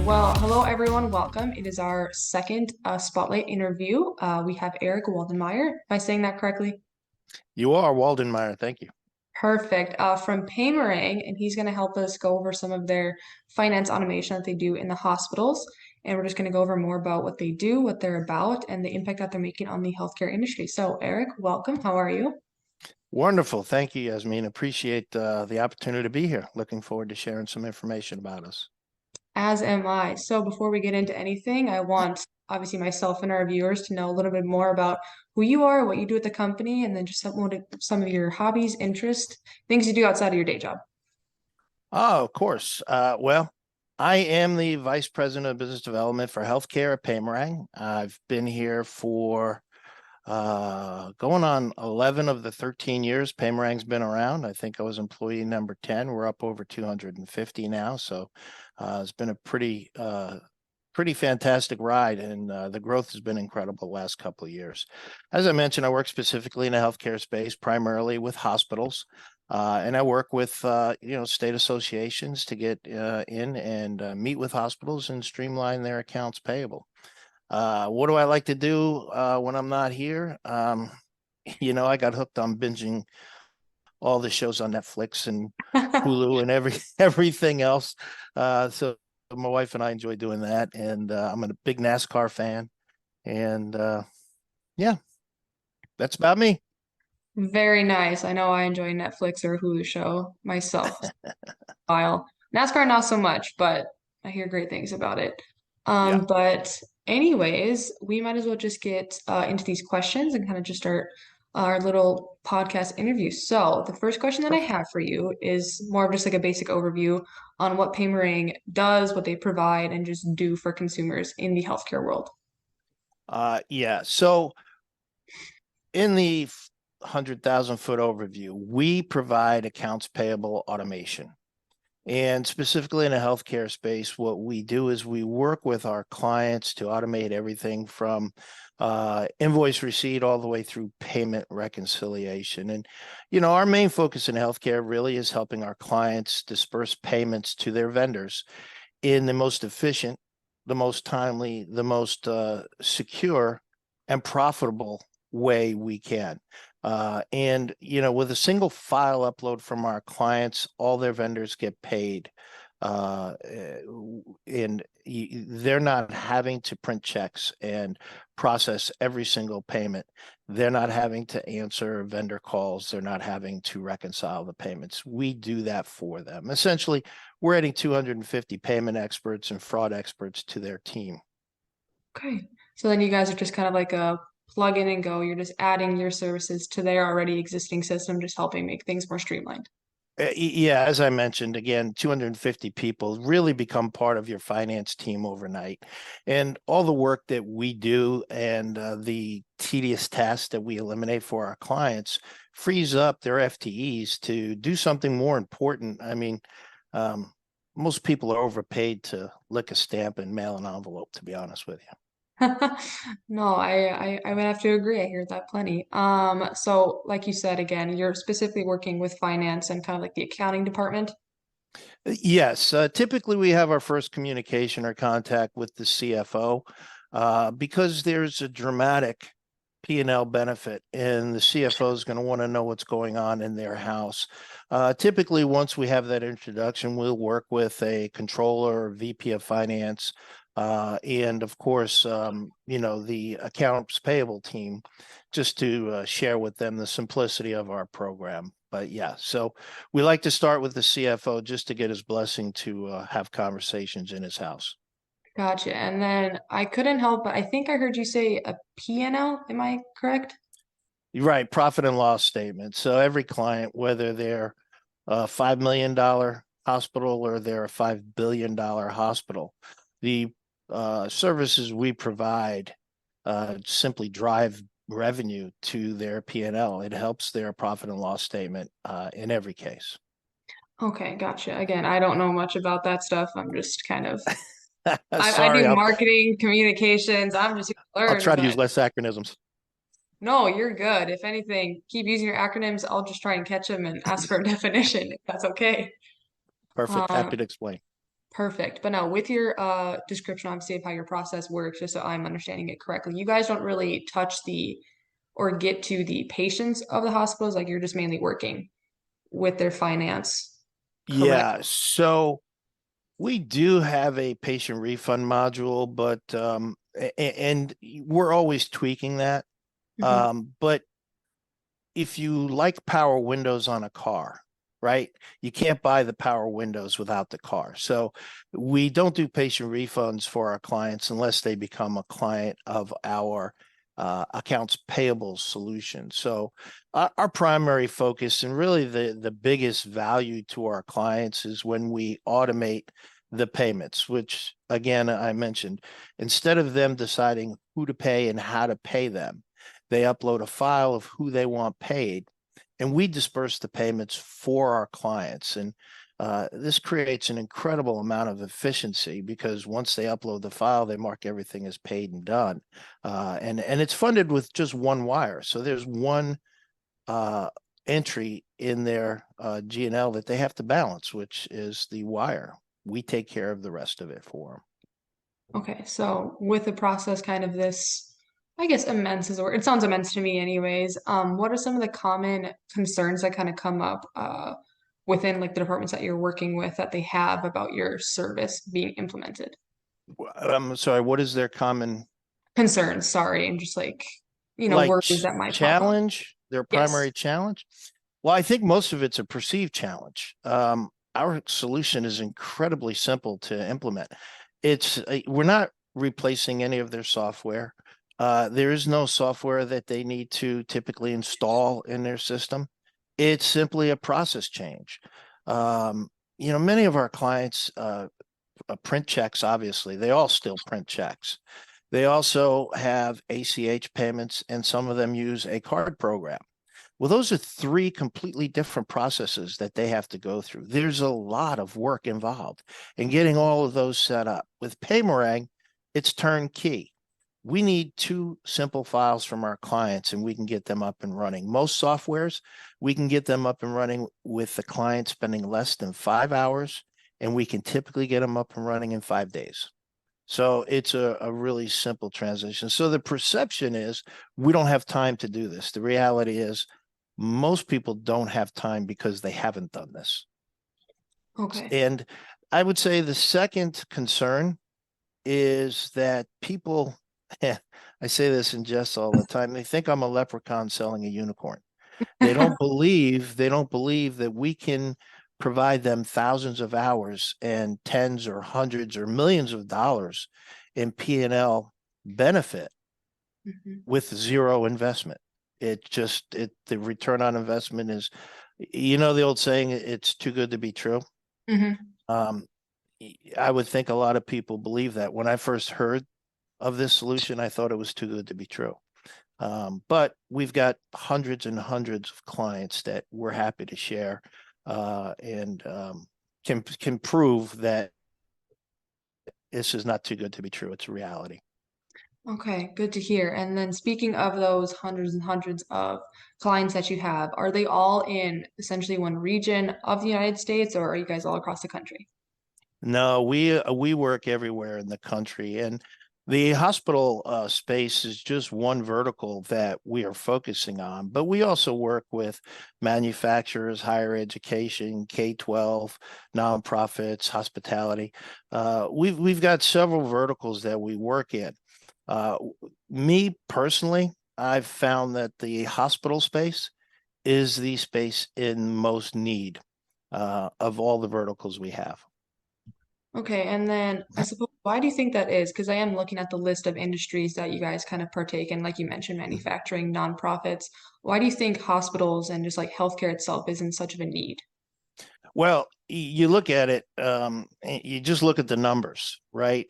Well, hello everyone. Welcome. It is our second spotlight interview. We have Eric Waldenmeyer. Am I saying that correctly? You are Waldenmeyer. Thank you. Perfect. From Paymerang, and he's going to help us go over some of their finance automation that they do in the hospitals. And we're just going to go over more about what they do, what they're about, and the impact that they're making on the healthcare industry. So, Eric, welcome. How are you? Wonderful. Thank you, Yasmin. Appreciate the opportunity to be here. Looking forward to sharing some information about us. As am I. So before we get into anything, I want obviously myself and our viewers to know a little bit more about who you are, what you do at the company, and then just some of your hobbies, interests, things you do outside of your day job. Oh, of course. Well, I am the Vice President of Business Development for Healthcare at Paymerang. I've been here for going on 11 of the 13 years Paymerang's been around. I think I was employee number 10. We're up over 250 now. So it's been a pretty fantastic ride, and the growth has been incredible the last couple of years. As I mentioned, I work specifically in the healthcare space, primarily with hospitals. And I work with state associations to get in and meet with hospitals and streamline their accounts payable. What do I like to do when I'm not here? I got hooked on binging all the shows on Netflix and Hulu and everything else. So my wife and I enjoy doing that, and I'm a big NASCAR fan. And yeah, that's about me. Very nice. I know I enjoy Netflix or Hulu show myself. While NASCAR, not so much, but I hear great things about it. Yeah. But anyways, we might as well just get into these questions and kind of just start our little podcast interview. So the first question that I have for you is more of just like a basic overview on what Paymerang does, what they provide, and just do for consumers in the healthcare world. Yeah. So in the 100,000-foot overview, we provide accounts payable automation. And specifically in the healthcare space, what we do is we work with our clients to automate everything from invoice receipt all the way through payment reconciliation. And, our main focus in healthcare really is helping our clients disperse payments to their vendors in the most efficient, the most timely, the most secure and profitable way we can. And with a single file upload from our clients, all their vendors get paid. And they're not having to print checks and process every single payment. They're not having to answer vendor calls. They're not having to reconcile the payments. We do that for them. Essentially, we're adding 250 payment experts and fraud experts to their team. Okay. So then you guys are just kind of like a plug in and go. You're just adding your services to their already existing system, just helping make things more streamlined. Yeah, as I mentioned, again, 250 people really become part of your finance team overnight. And all the work that we do and the tedious tasks that we eliminate for our clients frees up their FTEs to do something more important. I mean, most people are overpaid to lick a stamp and mail an envelope, to be honest with you. No, I would have to agree. I hear that plenty. So like you said again, you're specifically working with finance and kind of like the accounting department. Yes, typically we have our first communication or contact with the CFO because there's a dramatic P&L benefit, and the CFO is going to want to know what's going on in their house. Typically, once we have that introduction, we'll work with a controller or VP of finance, and of course, the accounts payable team, just to share with them the simplicity of our program. But yeah, so we like to start with the CFO just to get his blessing to have conversations in his house. Gotcha. And then I couldn't help but I think I heard you say a P&L. Am I correct? You're right, profit and loss statement. So every client, whether they're a $5 million hospital or they're a $5 billion hospital, the services we provide simply drive revenue to their P&L. It helps their profit and loss statement in every case. Okay, gotcha. Again, I don't know much about that stuff. I'm just kind of I Sorry, do marketing, communications. I'm just here to I'll learn, try to use but less acronyms. no, you're good. If anything, keep using your acronyms. I'll just try and catch them and ask for a definition if that's okay. Perfect. Uh, Happy to explain. Perfect. But now with your description, obviously, of how your process works, just so I'm understanding it correctly, you guys don't really touch the or get to the patients of the hospitals, like you're just mainly working with their finance, correct? Yeah, so we do have a patient refund module, but and we're always tweaking that. Hmm. But if you like power windows on a car, right? You can't buy the power windows without the car. So we don't do patient refunds for our clients unless they become a client of our accounts payable solution. So our primary focus and really the biggest value to our clients is when we automate the payments, which again, I mentioned, instead of them deciding who to pay and how to pay them, they upload a file of who they want paid, and we disperse the payments for our clients. And this creates an incredible amount of efficiency because once they upload the file, they mark everything as paid and done. And it's funded with just one wire. So there's one uh, entry in their G&L that they have to balance, which is the wire. We take care of the rest of it for them. Okay, so with the process kind of this, I guess immense is a word. It sounds immense to me anyways. What are some of the common concerns that kind of come up within like the departments that you're working with that they have about your service being implemented? I'm sorry, what is their common Concerns, sorry, and just like, like worries that might pop up. challenge, their Yes. primary challenge? Well, I think most of it's a perceived challenge. Our solution is incredibly simple to implement. We're not replacing any of their software. There is no software that they need to typically install in their system. It's simply a process change. Many of our clients print checks, obviously, they all still print checks. They also have ACH payments, and some of them use a card program. Well, those are three completely different processes that they have to go through. There's a lot of work involved in getting all of those set up. With Paymerang, it's turnkey. We need two simple files from our clients and we can get them up and running. Most softwares, we can get them up and running with the client spending less than 5 hours, and we can typically get them up and running in 5 days. So it's a really simple transition. So the perception is we don't have time to do this. The reality is most people don't have time because they haven't done this. Okay. And I would say the second concern is that people, I say this in jest all the time, they think I'm a leprechaun selling a unicorn. They don't believe that we can provide them thousands of hours and tens or hundreds or millions of dollars in P&L benefit Hmm. with zero investment. The return on investment is, the old saying, it's too good to be true. Hmm. Um, I would think a lot of people believe that. When I first heard of this solution, I thought it was too good to be true. But we've got hundreds and hundreds of clients that we're happy to share and can prove that this is not too good to be true. It's a reality. Okay, good to hear. And then speaking of those hundreds and hundreds of clients that you have, are they all in essentially one region of the United States, or are you guys all across the country? No, we work everywhere in the country, and the hospital space is just one vertical that we are focusing on. But we also work with manufacturers, higher education, K-12, nonprofits, hospitality. We've got several verticals that we work in. Uh, Me personally, I've found that the hospital space is the space in most need of all the verticals we have. Okay, and then I suppose why do you think that is? Because I am looking at the list of industries that you guys kind of partake in, like you mentioned, manufacturing, nonprofits. Why do you think hospitals and just like healthcare itself is in such of a need? Well, you look at it, you just look at the numbers, right?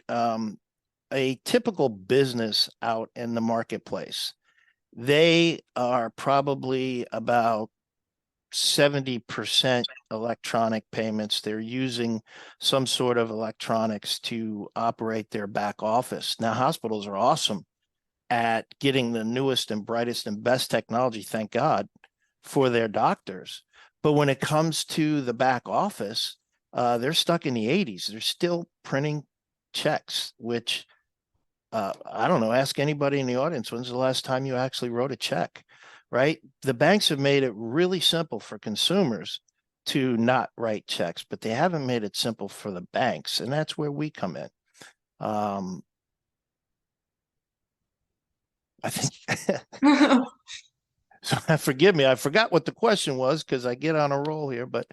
A typical business out in the marketplace, they are probably about 70% electronic payments. They're using some sort of electronics to operate their back office. Now, hospitals are awesome at getting the newest and brightest and best technology, thank God, for their doctors. But when it comes to the back office, they're stuck in the 80s. They're still printing checks, which I don't know, ask anybody in the audience, when's the last time you actually wrote a check, right? The banks have made it really simple for consumers to not write checks, but they haven't made it simple for the banks. And that's where we come in. I think, so forgive me, I forgot what the question was because I get on a roll here, but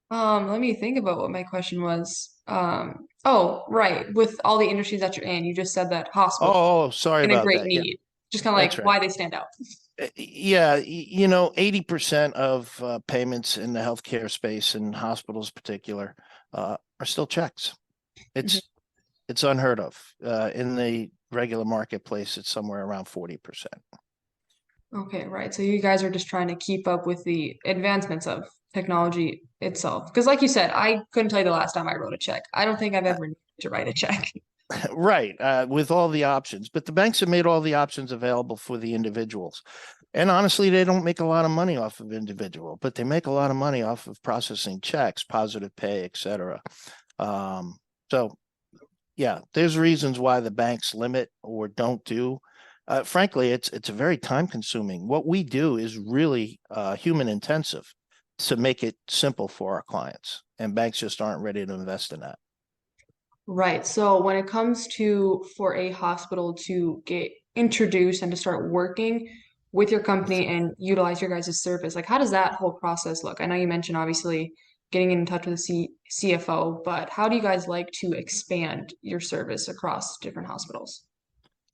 Let me think about what my question was. Oh, right. With all the industries that you're in, you just said that hospitals sorry in a about great that. Yeah, need. Just kind of that's like right. why they stand out. Yeah, 80% of payments in the healthcare space and hospitals particular are still checks. Mhm. It's unheard of. In the regular marketplace, it's somewhere around 40%. Okay, right. So you guys are just trying to keep up with the advancements of technology itself. Because like you said, I couldn't tell you the last time I wrote a check. I don't think I've ever needed to write a check. Right, with all the options, but the banks have made all the options available for the individuals. And honestly, they don't make a lot of money off of individual, but they make a lot of money off of processing checks, positive pay, et cetera. So yeah, there's reasons why the banks limit or don't do. Frankly, it's a very time consuming. What we do is really human intensive to make it simple for our clients, and banks just aren't ready to invest in that. Right. So when it comes to for a hospital to get introduced and to start working with your company and utilize your guys' service, like how does that whole process look? I know you mentioned obviously getting in touch with the CFO, but how do you guys like to expand your service across different hospitals?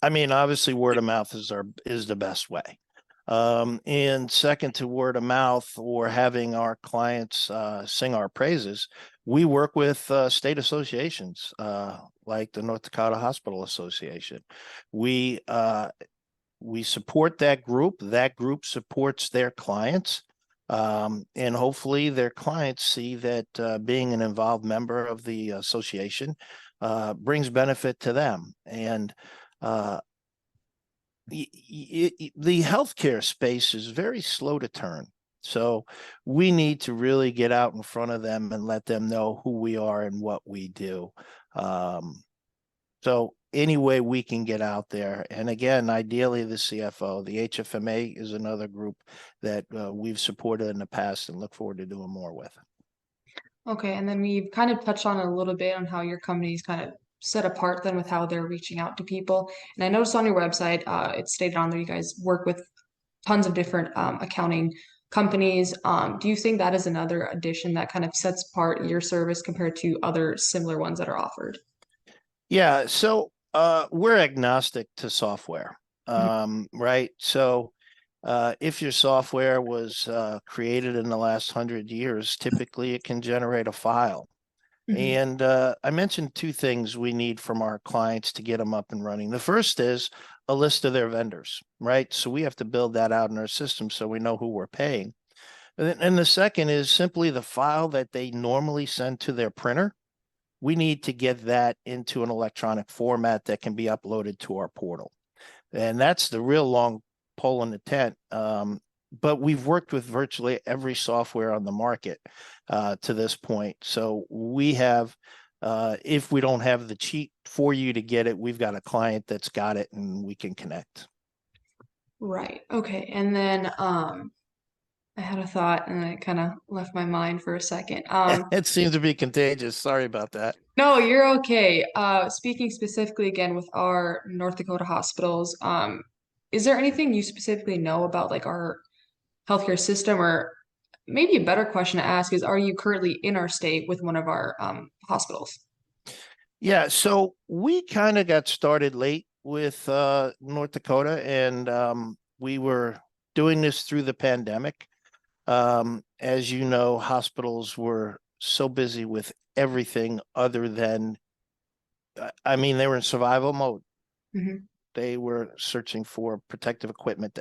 I mean, obviously, word of mouth is the best way. And second to word of mouth or having our clients sing our praises, we work with state associations like the North Dakota Hospital Association. We uh, we support that group. That group supports their clients. And hopefully their clients see that being an involved member of the association brings benefit to them. And uh, the healthcare space is very slow to turn. So we need to really get out in front of them and let them know who we are and what we do. Um, so any way we can get out there, and again, ideally the CFO, the HFMA is another group that we've supported in the past and look forward to doing more with. Okay, and then we've kind of touched on it a little bit on how your company's kind of set apart then with how they're reaching out to people. And I noticed on your website, it's stated on there you guys work with tons of different accounting companies. Do you think that is another addition that kind of sets apart your service compared to other similar ones that are offered? Yeah, so we're agnostic to software, Mhm. right? So if your software was created in the last 100 years, typically it can generate a file. Mhm. And I mentioned two things we need from our clients to get them up and running. The first is a list of their vendors, right? So we have to build that out in our system so we know who we're paying. And the second is simply the file that they normally send to their printer. We need to get that into an electronic format that can be uploaded to our portal. And that's the real long pole in the tent. But we've worked with virtually every software on the market to this point. So we have, if we don't have the cheat for you to get it, we've got a client that's got it and we can connect. Right. Okay. And then I had a thought and then it kind of left my mind for a second. It seems to be contagious. Sorry about that. No, you're okay. Speaking specifically again with our North Dakota hospitals, is there anything you specifically know about like our healthcare system, or maybe a better question to ask is, are you currently in our state with one of our hospitals? Yeah, so we kind of got started late with North Dakota, and we were doing this through the pandemic. As you know, hospitals were so busy with everything other than, I mean, they were in survival mode. Hmm. They were searching for protective equipment,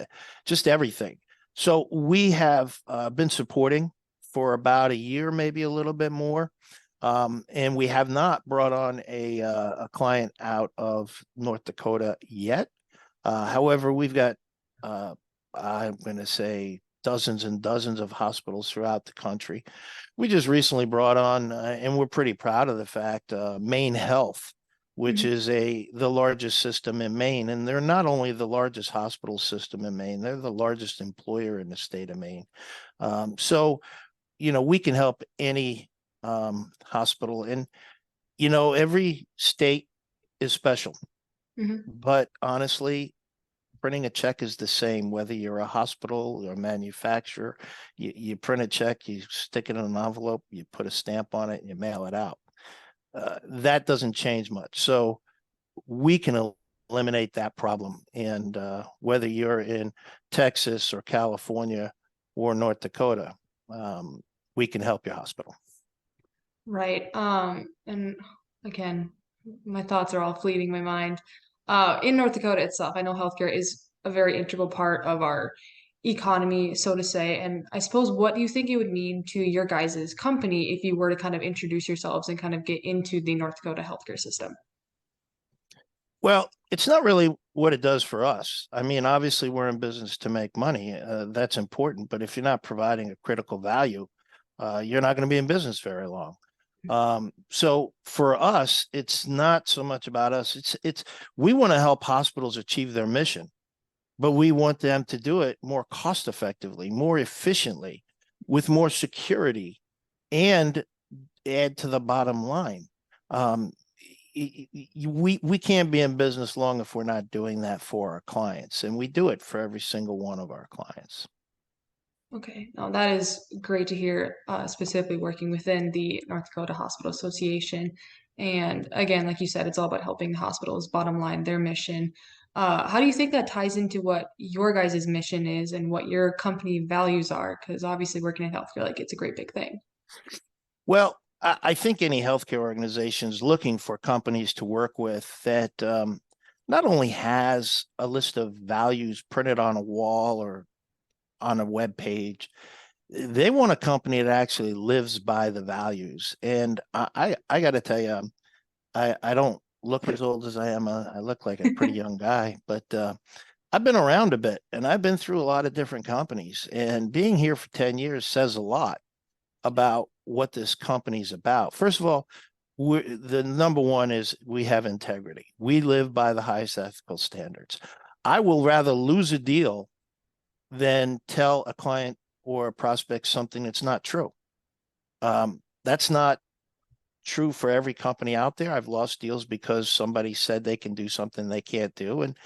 just everything. So we have been supporting for about a year, maybe a little bit more. And we have not brought on a client out of North Dakota yet. However, we've got, I'm going to say dozens and dozens of hospitals throughout the country. We just recently brought on, and we're pretty proud of the fact, Maine Health, which Mhm. is the largest system in Maine. And they're not only the largest hospital system in Maine, they're the largest employer in the state of Maine. So, we can help any hospital. And, every state is special. Mhm. But honestly, printing a check is the same, whether you're a hospital or a manufacturer. You print a check, you stick it in an envelope, you put a stamp on it, and you mail it out. That doesn't change much. So we can eliminate that problem. And whether you're in Texas or California or North Dakota, we can help your hospital. Right. And again, my thoughts are all fleeting my mind. In North Dakota itself, I know healthcare is a very integral part of our economy, so to say. And I suppose, what do you think it would mean to your guys' company if you were to kind of introduce yourselves and kind of get into the North Dakota healthcare system? Well, it's not really what it does for us. I mean, obviously, we're in business to make money. That's important. But if you're not providing a critical value, you're not going to be in business very long. So for us, it's not so much about us. It's we want to help hospitals achieve their mission, but we want them to do it more cost effectively, more efficiently, with more security, and add to the bottom line. Um, we can't be in business long if we're not doing that for our clients, and we do it for every single one of our clients. Okay, now that is great to hear, specifically working within the North Dakota Hospital Association. And again, like you said, it's all about helping the hospitals, bottom line, their mission. How do you think that ties into what your guys' mission is and what your company values are? Because obviously, working in healthcare, like, it's a great big thing. Well, I think any healthcare organization is looking for companies to work with that not only has a list of values printed on a wall or on a web page. They want a company that actually lives by the values. And I got to tell you, I don't look as old as I am. I look like a pretty young guy, but I've been around a bit and I've been through a lot of different companies. And being here for 10 years says a lot about what this company's about. First of all, the number one is we have integrity. We live by the highest ethical standards. I will rather lose a deal than tell a client or a prospect something that's not true. That's not true for every company out there. I've lost deals because somebody said they can do something they can't do. And,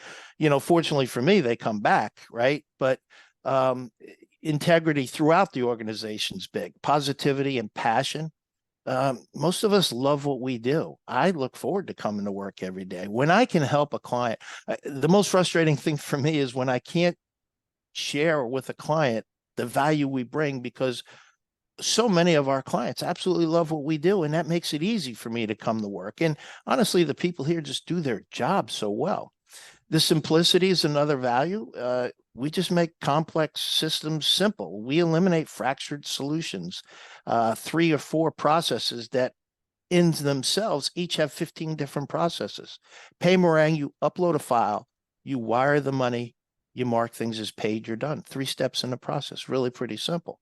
fortunately for me, they come back, right? But integrity throughout the organization is big. Positivity and passion. Most of us love what we do. I look forward to coming to work every day. When I can help a client, the most frustrating thing for me is when I can't share with a client the value we bring, because so many of our clients absolutely love what we do, and that makes it easy for me to come to work. And honestly, the people here just do their job so well. The simplicity is another value. We just make complex systems simple. We eliminate fractured solutions, 3 or 4 processes that in themselves each have 15 different processes. Paymerang, you upload a file, you wire the money, you mark things as paid, you're done. 3 steps in the process, really pretty simple.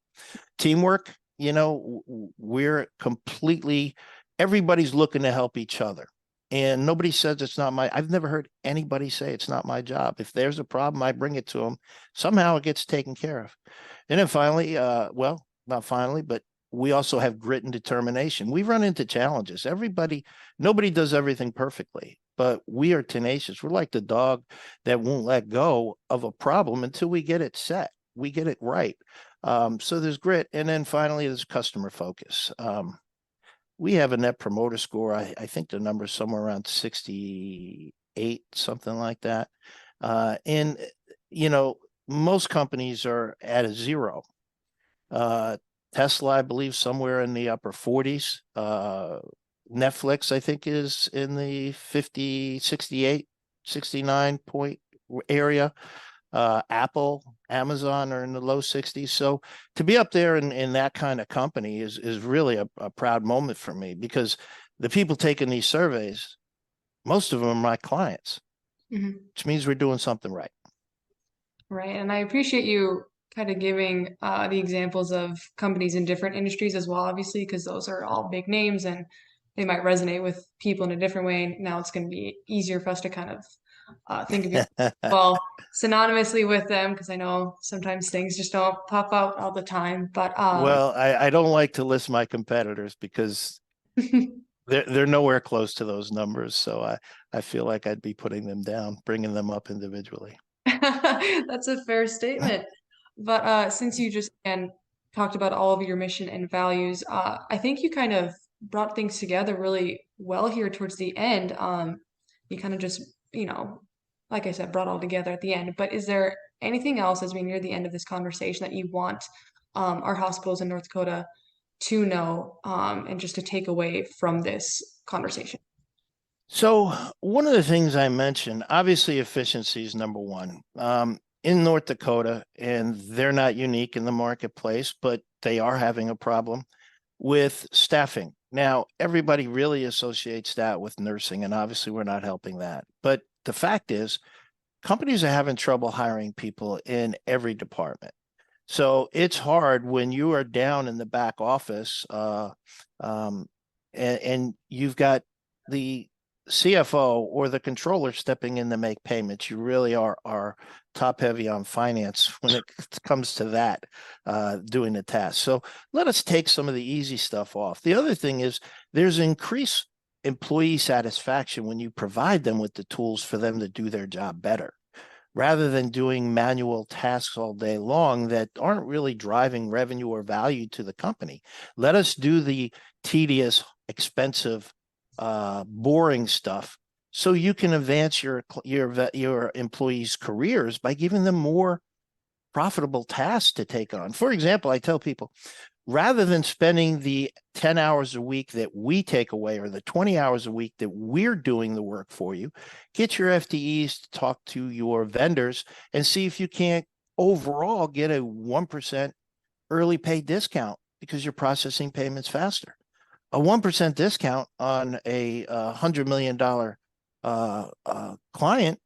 Teamwork, we're completely, everybody's looking to help each other. And nobody says it's not I've never heard anybody say it's not my job. If there's a problem, I bring it to them. Somehow it gets taken care of. And then finally, well, not finally, but we also have grit and determination. We run into challenges. Nobody does everything perfectly, but we are tenacious. We're like the dog that won't let go of a problem until we get it set. We get it right. So there's grit. And then finally, there's customer focus. We have a net promoter score. I think the number is somewhere around 68, something like that. And, most companies are at a 0. Tesla, I believe, somewhere in the upper 40s. Netflix, I think, is in the 50, 68, 69 point area. Apple, Amazon are in the low 60s. So to be up there in that kind of company is really a proud moment for me, because the people taking these surveys, most of them are my clients, Mhm. which means we're doing something right. Right. And I appreciate you kind of giving the examples of companies in different industries as well, obviously, because those are all big names and they might resonate with people in a different way. Now it's going to be easier for us to kind of think of your well synonymously with them because I know sometimes things just don't pop out all the time. But Well, I don't like to list my competitors because they're nowhere close to those numbers. So I feel like I'd be putting them down, bringing them up individually. that's a fair statement. But since you just again talked about all of your mission and values, I think you kind of brought things together really well here towards the end. You kind of just, like I said, brought all together at the end. But is there anything else as we near the end of this conversation that you want our hospitals in North Dakota to know and just to take away from this conversation? So one of the things I mentioned, obviously efficiency is number one. In North Dakota, and they're not unique in the marketplace, but they are having a problem with staffing. Now, everybody really associates that with nursing, and obviously we're not helping that. But the fact is, companies are having trouble hiring people in every department. So it's hard when you are down in the back office and you've got the CFO or the controller stepping in to make payments. You really are top heavy on finance when it comes to that, doing the task. So let us take some of the easy stuff off. The other thing is there's increased employee satisfaction when you provide them with the tools for them to do their job better, rather than doing manual tasks all day long that aren't really driving revenue or value to the company. Let us do the tedious, expensive, boring stuff so you can advance your employees' careers by giving them more profitable tasks to take on. For example, I tell people, rather than spending the 10 hours a week that we take away or the 20 hours a week that we're doing the work for you, get your FTEs to talk to your vendors and see if you can't overall get a 1% early pay discount because you're processing payments faster. A 1% discount on a $100 million client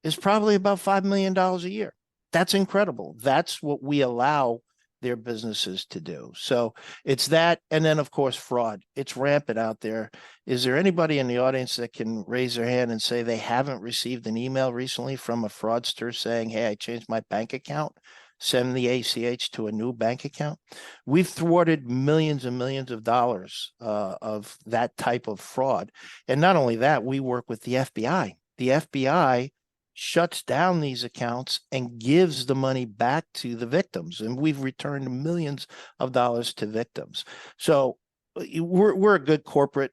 is probably about $5 million a year. That's incredible. That's what we allow their businesses to do. So it's that. And then, of course, fraud. It's rampant out there. Is there anybody in the audience that can raise their hand and say they haven't received an email recently from a fraudster saying, hey, I changed my bank account, send the ACH to a new bank account? We've thwarted millions and millions of dollars of that type of fraud. And not only that, we work with the FBI. The FBI shuts down these accounts and gives the money back to the victims. And we've returned millions of dollars to victims. So we're a good corporate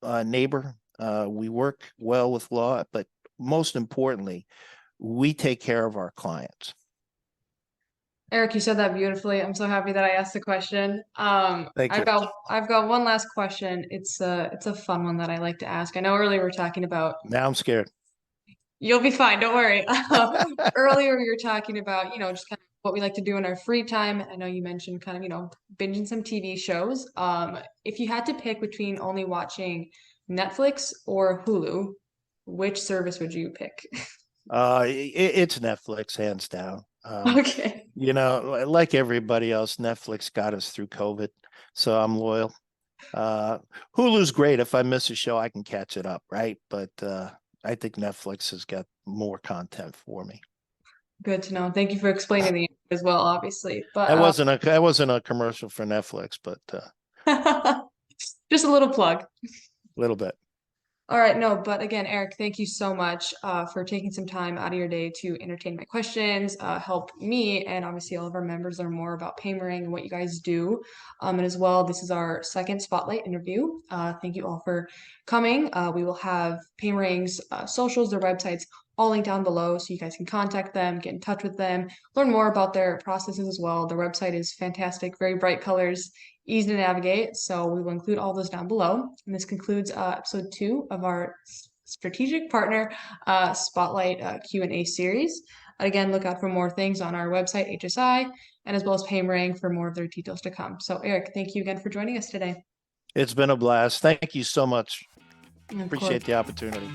neighbor. We work well with law, but most importantly, we take care of our clients. Eric, you said that beautifully. I'm so happy that I asked the question. Thank you. I've got one last question. It's a fun one that I like to ask. I know earlier we were talking about Now I'm scared. you'll be fine, don't worry. Earlier we were talking about, just kind of what we like to do in our free time. I know you mentioned kind of, binging some TV shows. If you had to pick between only watching Netflix or Hulu, which service would you pick? It's Netflix, hands down. Okay. Like everybody else, Netflix got us through COVID, so I'm loyal. Hulu's great. If I miss a show, I can catch it up, right? But I think Netflix has got more content for me. Good to know. Thank you for explaining the answer as well, obviously. But That wasn't a commercial for Netflix, but just a little plug. a little bit. All right, no, but again, Eric, thank you so much for taking some time out of your day to entertain my questions, help me, and obviously all of our members learn more about Paymerang and what you guys do. And as well, this is our second spotlight interview. Thank you all for coming. We will have Paymerang's socials, their websites, all linked down below so you guys can contact them, get in touch with them, learn more about their processes as well. Their website is fantastic, very bright colors, easy to navigate. So we will include all those down below. And this concludes episode 2 of our strategic partner spotlight Q&A series. Again, look out for more things on our website, HSI, and as well as Paymerang for more of their details to come. So Eric, thank you again for joining us today. It's been a blast. Thank you so much. Of Appreciate course. the opportunity.